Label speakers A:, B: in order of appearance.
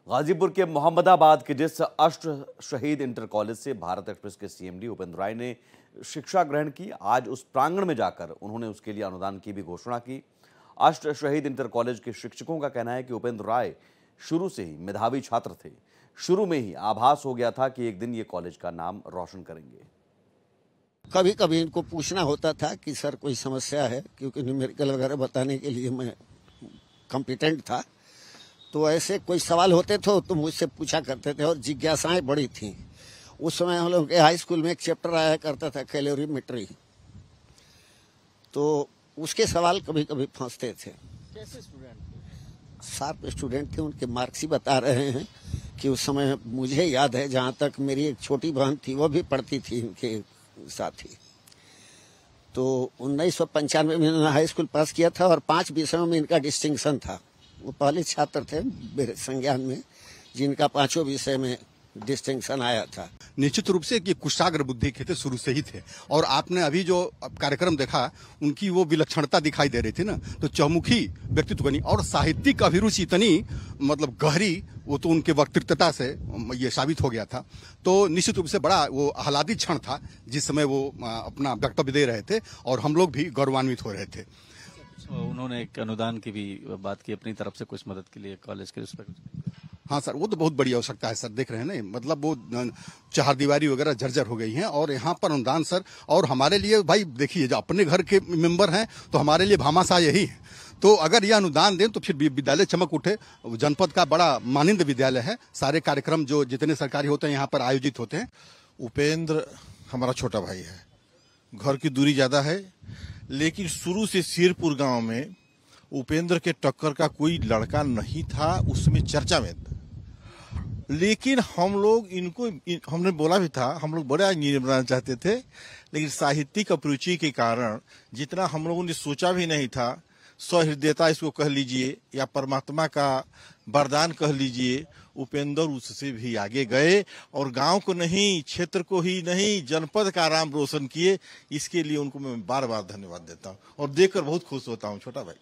A: गाजीपुर के मोहम्मदाबाद के जिस अष्ट शहीद इंटर कॉलेज से भारत एक्सप्रेस के सीएमडी उपेंद्र राय ने शिक्षा ग्रहण की, आज उस प्रांगण में जाकर उन्होंने उसके लिए अनुदान की भी घोषणा की। अष्ट शहीद इंटर कॉलेज के शिक्षकों का कहना है कि उपेंद्र राय शुरू से ही मेधावी छात्र थे। शुरू में ही आभास हो गया था कि एक दिन ये कॉलेज का नाम रोशन करेंगे।
B: कभी कभी इनको पूछना होता था कि सर कोई समस्या है, क्योंकि न्यूमेरिकल वगैरह बताने के लिए मैं कॉम्पिटेंट था। तो ऐसे कोई सवाल होते थे तो मुझसे पूछा करते थे और जिज्ञासाएं बड़ी थी। उस समय हम लोग के हाई स्कूल में एक चैप्टर आया करता था कैलोरीमेट्री, तो उसके सवाल कभी कभी फंसते थे।
C: कैसे स्टूडेंट?
B: शार्प स्टूडेंट थे, उनके मार्क्स ही बता रहे हैं कि उस समय मुझे याद है, जहाँ तक मेरी एक छोटी बहन थी वो भी पढ़ती थी इनके साथ ही। तो 1995 में इन्होंने हाई स्कूल पास किया था और 5 विषयों में इनका डिस्टिंक्शन था। वो पहले छात्र थे मेरे संज्ञान में जिनका 5 विषय में डिस्टिंक्शन आया था।
D: निश्चित रूप से ये कुशाग्र बुद्धि के थे, शुरू से ही थे। और आपने अभी जो कार्यक्रम देखा, उनकी वो विलक्षणता दिखाई दे रही थी ना, तो चौमुखी व्यक्तित्व बनी और साहित्यिक अभिरुचि इतनी मतलब गहरी, वो तो उनके वक्तृत्वता से ये साबित हो गया था। तो निश्चित रूप से बड़ा वो आह्लादित क्षण था जिस समय वो अपना वक्तव्य दे रहे थे और हम लोग भी गौरवान्वित हो रहे थे।
C: उन्होंने एक अनुदान की भी बात की अपनी तरफ से, कुछ मदद के लिए कॉलेज के रिस्पेक्ट।
D: हाँ सर, वो तो बहुत बड़ी आवश्यकता है सर, देख रहे हैं ना, मतलब वो चहारदीवारी वगैरह जर्जर हो गई हैं और यहाँ पर अनुदान सर, और हमारे लिए भाई देखिए, जो अपने घर के मेंबर हैं तो हमारे लिए भामाशाह यही है। तो अगर यह अनुदान दें तो फिर विद्यालय चमक उठे। जनपद का बड़ा मानिंद विद्यालय है, सारे कार्यक्रम जो जितने सरकारी होते हैं यहाँ पर आयोजित होते हैं।
E: उपेंद्र हमारा छोटा भाई है, घर की दूरी ज्यादा है, लेकिन शुरू से सिरपुर गांव में उपेंद्र के टक्कर का कोई लड़का नहीं था, उसमें चर्चा में था। लेकिन हम लोग हमने बोला भी था, हम लोग बड़ा इंजीनियर बनाना चाहते थे, लेकिन साहित्यिक अभिरुचि के कारण जितना हम लोगों ने सोचा भी नहीं था, सहृदयता इसको कह लीजिए या परमात्मा का वरदान कह लीजिए, उपेंद्र उससे भी आगे गए और गांव को नहीं, क्षेत्र को ही नहीं, जनपद का नाम रोशन किए। इसके लिए उनको मैं बार बार धन्यवाद देता हूं और देखकर बहुत खुश होता हूं छोटा भाई।